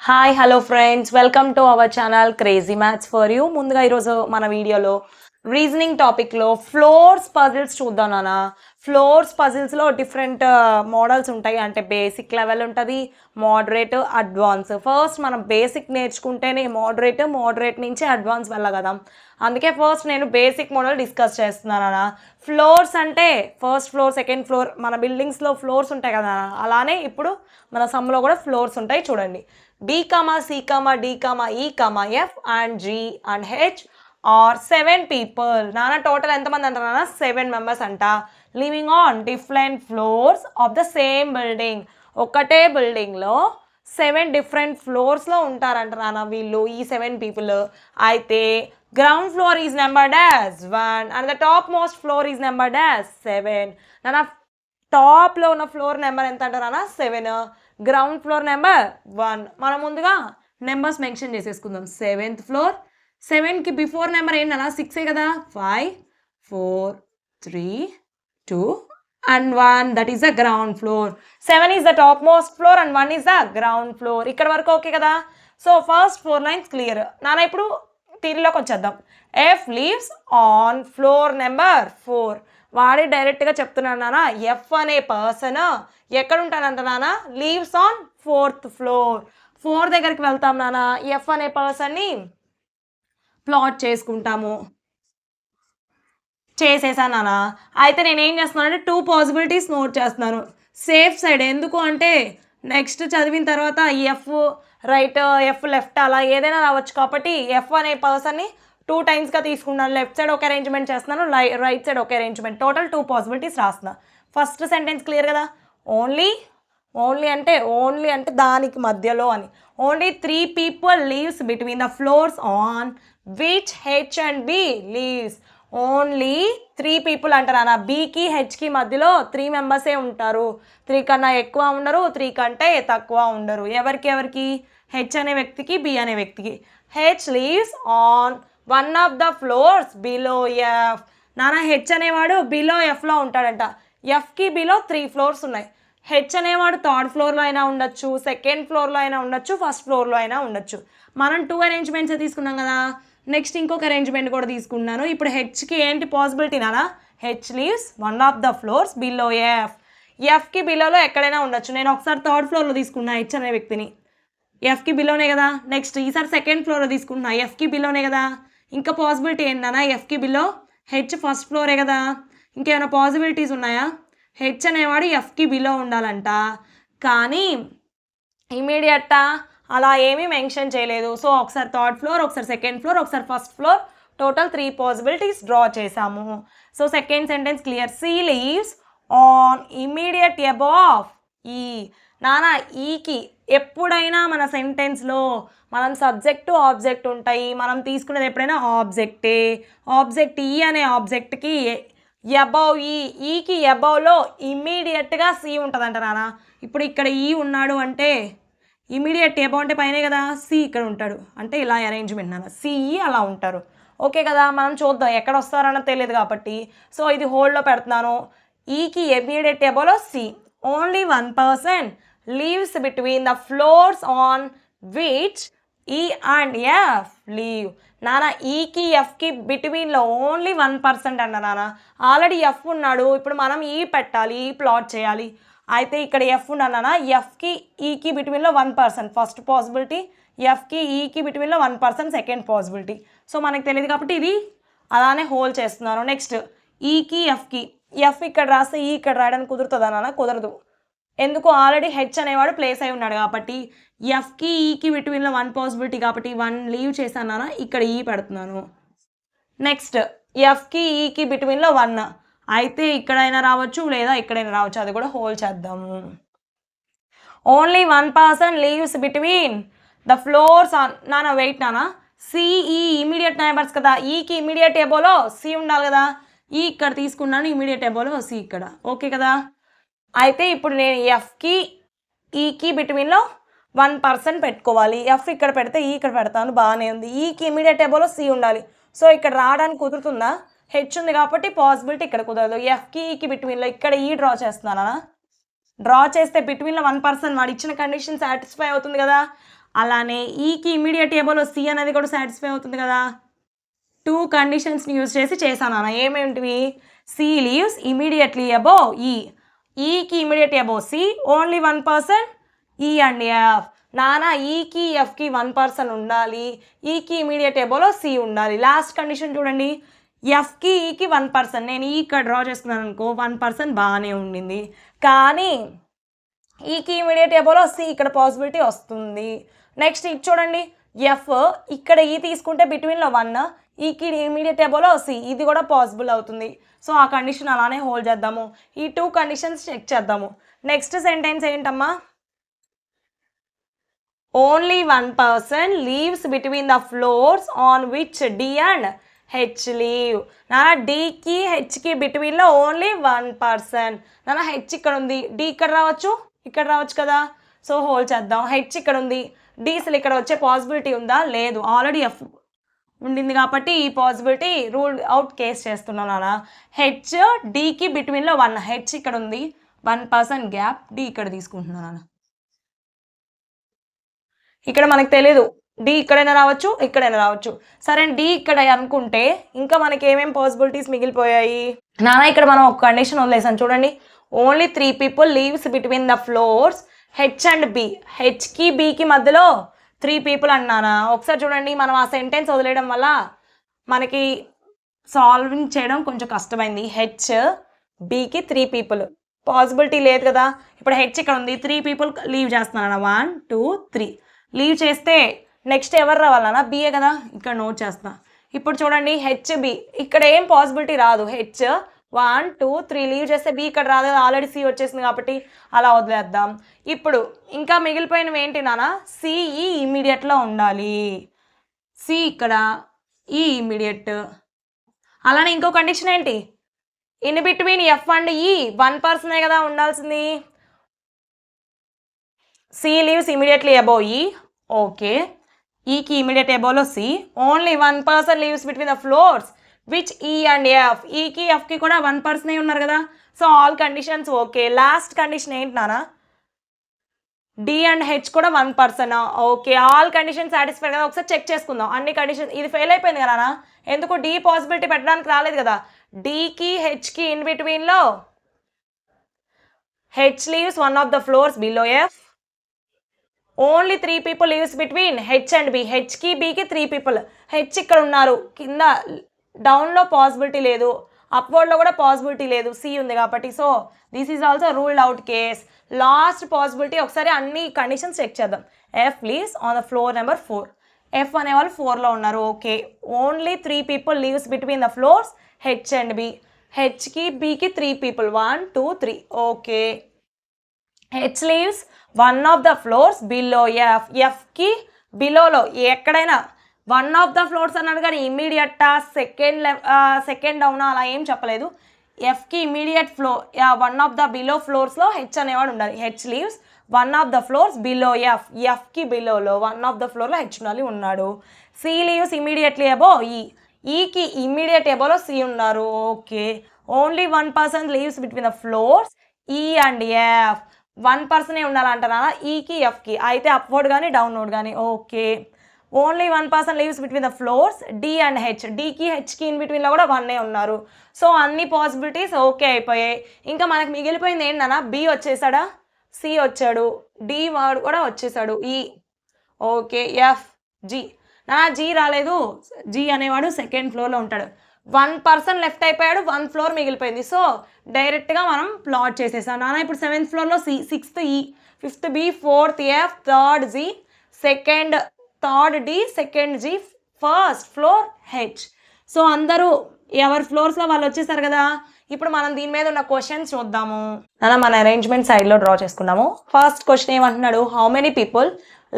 Hi hello friends welcome to our channel crazy maths for you. ముందుగా ఈరోజు మన వీడియోలో రీజనింగ్ టాపిక్లో ఫ్లోర్స్ పజిల్స్ చూద్దాం నాన్న. ఫ్లోర్స్ పజిల్స్లో డిఫరెంట్ మోడల్స్ ఉంటాయి. అంటే బేసిక్ లెవెల్ ఉంటుంది, మోడరేట్, అడ్వాన్స్. ఫస్ట్ మనం బేసిక్ నేర్చుకుంటేనే మోడరేట్ నుంచి అడ్వాన్స్ వెళ్ళగదాం. అందుకే ఫస్ట్ నేను బేసిక్ మోడల్ డిస్కస్ చేస్తున్నాను అన్న. ఫ్లోర్స్ అంటే ఫస్ట్ ఫ్లోర్, సెకండ్ ఫ్లోర్, మన బిల్డింగ్స్లో ఫ్లోర్స్ ఉంటాయి కదా, అలానే ఇప్పుడు మన సమ్లో కూడా ఫ్లోర్స్ ఉంటాయి. చూడండి, B, C, D, E, F and G and H are 7 people. నాన్న టోటల్ ఎంతమంది అంటారు నాన్న? 7 members అంట. Living on different floors of the same building. ఒకటే బిల్డింగ్లో 7 డిఫరెంట్ ఫ్లోర్స్లో ఉంటారంట నాన్న వీళ్ళు, ఈ 7 people. అయితే ground floor is numbered as 1 and the top most floor is numbered as 7. నాన్న టాప్లో ఉన్న ఫ్లోర్ నెంబర్ ఎంత అంటారు నాన్న? 7. Ground floor number 1. మనం ముందుగా నెంబర్స్ మెన్షన్ చేసేసుకుందాం. 7th ఫ్లోర్, 7కి బిఫోర్ నెంబర్ ఏంటన్నా? 6 కదా. 5 4 3 2 and 1, that is the ground floor. 7 is the top most floor and 1 is the ground floor. ఇక్కడ వరకు ఓకే కదా. సో ఫస్ట్ 4 lines క్లియర్ నాన్న. ఇప్పుడు థియరీలోకి వచ్చేద్దాం. F leaves on floor number 4. వాడే డైరెక్ట్గా చెప్తున్నాను నాన్న, ఎఫ్ అనే పర్సన్ ఎక్కడ ఉంటానంట నాన్న? Leaves on 4th floor. 4 దగ్గరికి వెళ్తాం నాన్న. ఎఫ్ అనే పర్సన్ని ప్లాట్ చేసుకుంటాము. చేసేసాను నాన్న. అయితే నేను ఏం చేస్తున్నాను అంటే 2 పాసిబిలిటీస్ నోట్ చేస్తున్నాను సేఫ్ సైడ్. ఎందుకు అంటే నెక్స్ట్ చదివిన తర్వాత ఎఫ్ రైట్, ఎఫ్ లెఫ్ట్ అలా ఏదైనా రావచ్చు. కాబట్టి ఎఫ్ అనే పర్సన్ని 2 times తీసుకున్నాను. లెఫ్ట్ సైడ్ ఒక అరేంజ్మెంట్ చేస్తున్నాను, రైట్ సైడ్ ఒక అరేంజ్మెంట్. టోటల్ 2 పాసిబిలిటీస్ రాస్తున్నా. ఫస్ట్ సెంటెన్స్ క్లియర్ కదా. ఓన్లీ అంటే దానికి మధ్యలో అని. Only 3 people leaves between the floors on which H and B leaves. Only 3 people అంటారు అన్న. బీకి హెచ్కి మధ్యలో 3 members ఉంటారు. 3 కన్నా ఎక్కువ ఉండరు, 3 కంటే తక్కువ ఉండరు. ఎవరికి? హెచ్ అనే వ్యక్తికి, బి అనే వ్యక్తికి. H leaves on 1 of the floors below F. నాన్న హెచ్ అనేవాడు బిలో ఎఫ్లో ఉంటాడంట. ఎఫ్కి బిలో 3 floors ఉన్నాయి. హెచ్ అనేవాడు 3rd floorలో అయినా ఉండొచ్చు, 2nd floorలో అయినా ఉండొచ్చు, 1st floorలో అయినా ఉండొచ్చు. మనం 2 arrangements తీసుకున్నాం కదా. నెక్స్ట్ ఇంకొక అరేంజ్మెంట్ కూడా తీసుకున్నాను. ఇప్పుడు హెచ్కి ఏంటి పాసిబిలిటీ నాన్న? H lives 1 of the floors below F. ఎఫ్కి బిలోలో ఎక్కడైనా ఉండొచ్చు. నేను ఒకసారి 3rd floorలో తీసుకున్నా హెచ్ అనే వ్యక్తిని. ఎఫ్కి బిలోనే కదా. నెక్స్ట్ ఈసారి 2nd floorలో తీసుకున్నా, ఎఫ్కి బిలోనే కదా. ఇంకా పాసిబిలిటీ ఏంటన్నా? ఎఫ్కి బిలో హెచ్ 1st ఫ్లోరే కదా. ఇంకేమైనా పాసిబిలిటీస్ ఉన్నాయా? హెచ్ అనేవాడు ఎఫ్కి బిలో ఉండాలంట, కానీ ఇమీడియట్టా అలా ఏమీ మెన్షన్ చేయలేదు. సో ఒకసారి 3rd floor, ఒకసారి 2nd floor, ఒకసారి 1st floor, total 3 possibilities draw చేసాము. So second sentence clear. C leaves on immediate above E. నానా ఈకి ఎప్పుడైనా మన సెంటెన్స్లో మనం సబ్జెక్టు ఆబ్జెక్ట్ ఉంటాయి. మనం తీసుకునేది ఎప్పుడైనా ఆబ్జెక్టే. ఆబ్జెక్ట్ ఈ అనే ఆబ్జెక్ట్కి అబౌవ్ ఈకి అబౌవ్లో ఇమ్మీడియట్గా సి ఉంటుందంట నాన్న. ఇప్పుడు ఇక్కడ ఈ ఉన్నాడు అంటే ఇమీడియట్ అబౌవ్ అంటే పైనే కదా, సి ఇక్కడ ఉంటాడు అంటే ఇలా అరేంజ్మెంట్ నాన్న. సిఈ అలా ఉంటారు. ఓకే కదా. మనం చూద్దాం ఎక్కడ వస్తారన్న తెలియదు కాబట్టి. సో ఇది హోల్డ్లో పెడుతున్నాను. ఈకి ఇమీడియట్ అబౌవ్లో C. Only 1 person lives between the floors on which E and F live. నాన్న ఈకి ఎఫ్కి బిట్వీన్లో ఓన్లీ 1% అంట నాన్న. ఆల్రెడీ ఎఫ్ ఉన్నాడు. ఇప్పుడు మనం ఈ పెట్టాలి, ఈ ప్లాట్ చేయాలి. అయితే ఇక్కడ ఎఫ్ ఉన్నాను నాన్న. ఎఫ్కి ఈకి బిట్వీన్లో 1% ఫస్ట్ పాసిబిలిటీ, ఎఫ్కి ఈకి బిట్వీన్లో 1% సెకండ్ పాసిబిలిటీ. సో మనకు తెలియదు కాబట్టి ఇది అలానే హోల్డ్ చేస్తున్నాను. నెక్స్ట్ ఈకి ఎఫ్కి, ఎఫ్ ఇక్కడ రాస్తే ఈ ఇక్కడ రాయడానికి కుదురుతుందా నాన్న? కుదరదు. ఎందుకు? ఆల్రెడీ హెచ్ అనేవాడు ప్లేస్ అయి ఉన్నాడు కాబట్టి. ఎఫ్కి ఈకి బిట్వీన్లో 1 పాసిబిలిటీ కాబట్టి 1 లీవ్ చేశాను నాన్న. ఇక్కడ ఈ పెడుతున్నాను. నెక్స్ట్ ఎఫ్కి ఈకి బిట్వీన్లో 1 అయితే ఇక్కడైనా రావచ్చు లేదా ఇక్కడైనా రావచ్చు. అది కూడా హోల్డ్ చేద్దాము. Only 1 person lives between the floors on. నాన్న వెయిట్ నాన్న. సిఈ ఇమీడియట్ నైబర్స్ కదా. ఈకి ఇమీడియట్ అబౌవ్లో సి ఉండాలి కదా. ఈ ఇక్కడ తీసుకున్నాను, ఇమీడియట్ అబౌవ్లో సి ఇక్కడ. ఓకే కదా. అయితే ఇప్పుడు నేను ఎఫ్కి ఈకి బిట్వీన్లో 1% పెట్టుకోవాలి. ఎఫ్ ఇక్కడ పెడితే ఈ ఇక్కడ పెడతాను, బాగానే ఉంది. ఈకి ఇమీడియట్ అబౌవ్లో సి ఉండాలి. సో ఇక్కడ రావడానికి కుదురుతుందా? హెచ్ ఉంది కాబట్టి పాసిబిలిటీ ఇక్కడ కుదరదు. ఎఫ్కి ఈకి బిట్వీన్లో ఇక్కడ ఈ డ్రా చేస్తున్నానా? డ్రా చేస్తే బిట్వీన్లో 1% వాడు ఇచ్చిన కండిషన్ సాటిస్ఫై అవుతుంది కదా. అలానే ఈకి ఇమీడియట్ ఏబోలో సి అనేది కూడా సాటిస్ఫై అవుతుంది కదా. 2 కండిషన్స్ని యూజ్ చేసి చేశాను నాన్న. ఏమేంటివి? C lives immediately above E, ఈకి immediate above C, only 1 person E and F. నాన్న ఈకి ఎఫ్కి 1 పర్సన్ ఉండాలి, ఈకి ఇమీడియట్ అబోవ్లో సి ఉండాలి. లాస్ట్ కండిషన్ చూడండి, ఎఫ్కి ఈకి 1 పర్సన్. నేను ఈ ఇక్కడ డ్రా చేసుకున్నాను అనుకో, 1 పర్సన్ బాగానే ఉండింది, కానీ ఈకి ఇమీడియట్ అబోవ్లో సి ఇక్కడ పాసిబిలిటీ వస్తుంది. నెక్స్ట్ ఇది చూడండి, ఎఫ్ ఇక్కడ ఈ తీసుకుంటే బిట్వీన్లో 1, ఈకి ఇమీడియట్ అబోవ్లో సి, ఇది కూడా పాసిబుల్ అవుతుంది. సో ఆ కండిషన్ అలానే హోల్డ్ చేద్దాము. ఈ 2 కండిషన్స్ చెక్ చేద్దాము. నెక్స్ట్ సెంటెన్స్ ఏంటమ్మా? Only 1 person lives between the floors on which D and H leave. నాన్న డీకి హెచ్కి బిట్వీన్లో ఓన్లీ 1 పర్సన్. నాన్న హెచ్ ఇక్కడ ఉంది, డి ఇక్కడ రావచ్చు, ఇక్కడ రావచ్చు కదా. సో హోల్డ్ చేద్దాం. హెచ్ ఇక్కడ ఉంది, డి అసలు ఇక్కడ వచ్చే పాసిబిలిటీ ఉందా? లేదు, ఆల్రెడీ ఎఫ్ ఉండింది కాబట్టి ఈ పాసిబిలిటీ రూల్ అవుట్ కేస్ చేస్తున్నాను నాన్న. హెచ్ డీకి బిట్వీన్లో 1, హెచ్ ఇక్కడ ఉంది, 1 పర్సన్ గ్యాప్, డి ఇక్కడ తీసుకుంటున్నాను నాన్న. ఇక్కడ మనకు తెలియదు, డి ఇక్కడైనా రావచ్చు, ఇక్కడైనా రావచ్చు. సరే డి ఇక్కడ అనుకుంటే ఇంకా మనకి ఏమేమి పాసిబిలిటీస్ మిగిలిపోయాయి నాన్న? ఇక్కడ మనం ఒక కండిషన్ వదిలేసాం చూడండి, only 3 people lives between the floors H and B. హెచ్కి బికి మధ్యలో 3 పీపుల్ అన్నానా. ఒకసారి చూడండి, మనం ఆ సెంటెన్స్ వదిలేయడం వల్ల మనకి సాల్వింగ్ చేయడం కొంచెం కష్టమైంది. హెచ్ బికి 3 పీపుల్ పాసిబిలిటీ లేదు కదా. ఇప్పుడు హెచ్ ఇక్కడ ఉంది, 3 పీపుల్ లీవ్ చేస్తున్నాను. 1 2 3 లీవ్ చేస్తే నెక్స్ట్ ఎవరు రావాలన్నా? బిఏ కదా, ఇక్కడ నోట్ చేస్తా. ఇప్పుడు చూడండి హెచ్ బి, ఇక్కడ ఏం పాసిబిలిటీ రాదు. హెచ్ 1 2 3 లీవ్ చేస్తే బి ఇక్కడ రాదు కదా, ఆల్రెడీ సి వచ్చేసింది కాబట్టి అలా వదిలేద్దాం. ఇప్పుడు ఇంకా మిగిలిపోయినవి ఏంటి నాన్న? సిఈ ఇమీడియట్లో ఉండాలి, సి ఇక్కడ, ఈ ఇమీడియట్. అలానే ఇంకో కండిషన్ ఏంటి? ఇన్ బిట్వీన్ ఎఫ్ అండ్ ఈ 1 పర్సనే కదా ఉండాల్సింది. C lives immediately above E, okay. ఈకి ఇమీడియట్ అబోవ్లో C, only 1 person lives between the floors which E and F. ఈకి ఎఫ్కి కూడా 1 పర్సనే ఉన్నారు కదా. So all conditions okay. Last condition ఏంటి నాన్న? డి అండ్ హెచ్ కూడా 1 person, okay. All condition satisfied కదా. ఒకసారి చెక్ చేసుకుందాం అన్ని కండిషన్. ఇది ఫెయిల్ అయిపోయింది కదా నాన్న, ఎందుకు? డి పాసిబిలిటీ పెట్టడానికి రాలేదు కదా. డికి హెచ్కి ఇన్ బిట్వీన్లో H lives 1 of the floors below F, only 3 people lives between H and B. హెచ్కి బికి 3 పీపుల్, హెచ్ ఇక్కడ ఉన్నారు, కింద డౌన్లో పాసిబిలిటీ లేదు, అప్వర్డ్లో కూడా పాసిబిలిటీ లేదు, సి ఉంది కాబట్టి. So this is also ruled out case. Last possibility ఒకసారి అన్ని కండిషన్స్ చెక్ చేద్దాం. F lives on the floor number 4. F అనేవాళ్ళు 4లో ఉన్నారు, okay. Only 3 people lives between the floors H and B. హెచ్కి బికి 3 people, 1 2 3, okay. H lives 1 of the floors below F. ఎఫ్కి బిలోలో ఎక్కడైనా 1 ఆఫ్ ద ఫ్లోర్స్ అన్నాడు కానీ ఇమీడియట్టా సెకండ్ డౌనా అలా ఏం చెప్పలేదు. ఎఫ్కి immediate floor 1 of the below ఫ్లోర్స్లో హెచ్ అనేవాడు ఉండాలి. H lives 1 of the floors below F. ఎఫ్కి బిలోలో 1 ఆఫ్ ద ఫ్లోర్లో హెచ్ ఉండాలి ఉన్నాడు. C lives immediately above E. ఈకి ఇమీడియట్ అబోలో సి ఉన్నారు, okay. Only 1 person lives between the floors E and F. 1 పర్సనే ఉండాలంటారా ఈకి ఎఫ్కి, అయితే అప్వర్డ్ కానీ డౌన్వర్డ్ కానీ, okay. Only 1 person lives between the floors D and H. డికి హెచ్కి ఇన్ బిట్వీన్లో కూడా 1 ఉన్నారు. సో అన్ని పాసిబిలిటీస్ ఓకే అయిపోయాయి. ఇంకా మనకు మిగిలిపోయింది ఏంటన్నా? బి వచ్చేసాడా, సి వచ్చాడు, డి వాడు కూడా వచ్చేసాడు, ఈ, ఓకే. ఎఫ్ జి, జీ రాలేదు, జీ అనేవాడు 2nd ఫ్లోర్లో ఉంటాడు. 1 పర్సన్ లెఫ్ట్ అయిపోయాడు, 1 ఫ్లోర్ మిగిలిపోయింది. సో డైరెక్ట్గా మనం ప్లాట్ చేసేసాం నాన్న. ఇప్పుడు 7th ఫ్లోర్లో C, 6th E, 5th B, 4th F, 3rd G, 3rd D, 2nd G, 1st floor H. So అందరూ ఎవరి ఫ్లోర్స్లో వాళ్ళు వచ్చేసారు కదా. ఇప్పుడు మనం దీని మీద ఉన్న క్వశ్చన్స్ చూద్దాము నాన్న. మన అరేంజ్మెంట్ సైడ్లో డ్రా చేసుకుందాము. ఫస్ట్ క్వశ్చన్ ఏమంటున్నాడు? How many people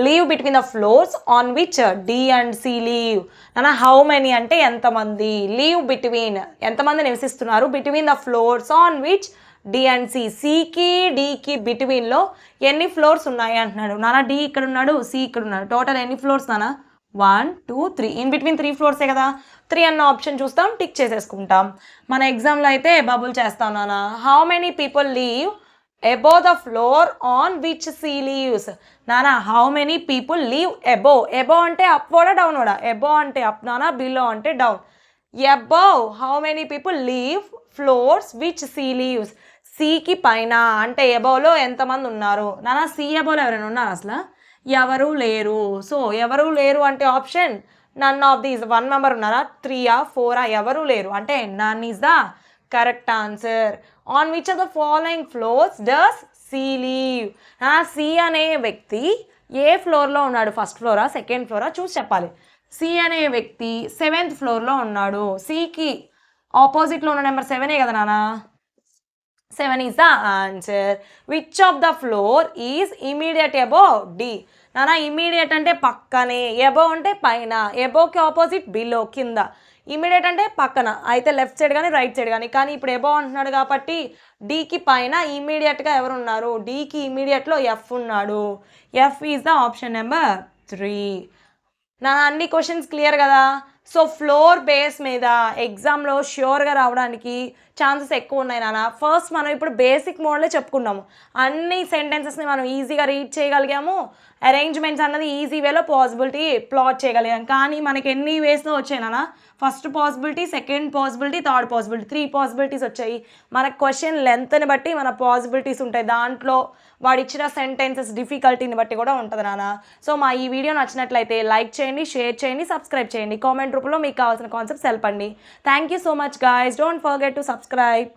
live between the floors on which D and C live. నాన్న హౌ మెనీ అంటే ఎంతమంది, లీవ్ బిట్వీన్ ఎంతమంది నివసిస్తున్నారు, between the floors on which D and C. సికి డికి బిట్వీన్లో ఎన్ని ఫ్లోర్స్ ఉన్నాయి అంటున్నాడు. నాన్న డి ఇక్కడ ఉన్నాడు, సి ఇక్కడ ఉన్నాడు, టోటల్ ఎన్ని ఫ్లోర్స్ నాన్న? 1 2 3. ఇన్ బిట్వీన్ 3 ఫ్లోర్సే కదా. 3 అన్న ఆప్షన్ చూస్తాం, టిక్ చేసేసుకుంటాం. మన ఎగ్జామ్లో అయితే బబుల్ చేస్తాం నాన్న. How many people live above the floor on which sea leaves. నానా how many people live above. Above అంటే అప్వర్డా డౌన్వర్డా? అబోవ్ అంటే అప్ నానా, బిలో అంటే down. Above how many people live floors which C lives. సీకి పైన అంటే అబోవ్లో ఎంతమంది ఉన్నారు నానా? సీ అబోవ్లో ఎవరైనా ఉన్నారు అసలు? ఎవరు లేరు. సో ఎవరు లేరు అంటే option none of these. 1 member ఉన్నారా, 3ఆ 4ఆ? ఎవరు లేరు అంటే none is the correct answer. On which of the following floors does C live. C అనే వ్యక్తి ఏ ఫ్లోర్లో ఉన్నాడు? ఫస్ట్ ఫ్లోరా, సెకండ్ ఫ్లోరా చూసి చెప్పాలి. సి అనే వ్యక్తి 7th ఫ్లోర్లో ఉన్నాడు. సికి ఆపోజిట్లో ఉన్న నెంబర్ 7ఏ కదా నానా? 7 is the answer. Which of the floor is immediate above D? నానా ఇమీడియట్ అంటే పక్కనే, అబోవ్ అంటే పైన, అబోవ్కి ఆపోజిట్ బిలో కింద, ఇమీడియట్ అంటే పక్కన అయితే లెఫ్ట్ సైడ్ కానీ రైట్ సైడ్ కానీ. కానీ ఇప్పుడు అబోవ్ అంటున్నాడు కాబట్టి డీకి పైన ఇమీడియట్గా ఎవరు ఉన్నారు? డీకి ఇమీడియట్లో ఎఫ్ ఉన్నాడు. F is the option number 3. నా అన్ని క్వశ్చన్స్ క్లియర్ కదా? సో ఫ్లోర్ బేస్ మీద ఎగ్జామ్లో ష్యూర్గా రావడానికి ఛాన్సెస్ ఎక్కువ ఉన్నాయి నాన్న. ఫస్ట్ మనం ఇప్పుడు బేసిక్ మోడ్లో చెప్పుకున్నాము. అన్ని సెంటెన్సెస్ని మనం ఈజీగా రీడ్ చేయగలిగాము. అరేంజ్మెంట్స్ అన్నది ఈజీ వేలో పాసిబిలిటీ ప్లాట్ చేయగలిగాం. కానీ మనకి ఎన్ని వేస్లో వచ్చాయి నాన్న? First possibility, second possibility, third possibility, 3 possibilities వచ్చాయి. మన క్వశ్చన్ లెంత్ని బట్టి మన పాసిబిలిటీస్ ఉంటాయి. దాంట్లో వాడు ఇచ్చిన సెంటెన్సెస్ డిఫికల్టీని బట్టి కూడా ఉంటుంది నాన్న. సో మా ఈ వీడియో నచ్చినట్లయితే లైక్ చేయండి, షేర్ చేయండి, సబ్స్క్రైబ్ చేయండి. కామెంట్ రూపంలో మీకు కావాల్సిన కాన్సెప్ట్స్ తెలపండి. Thank you so much guys. Don't forget to subscribe.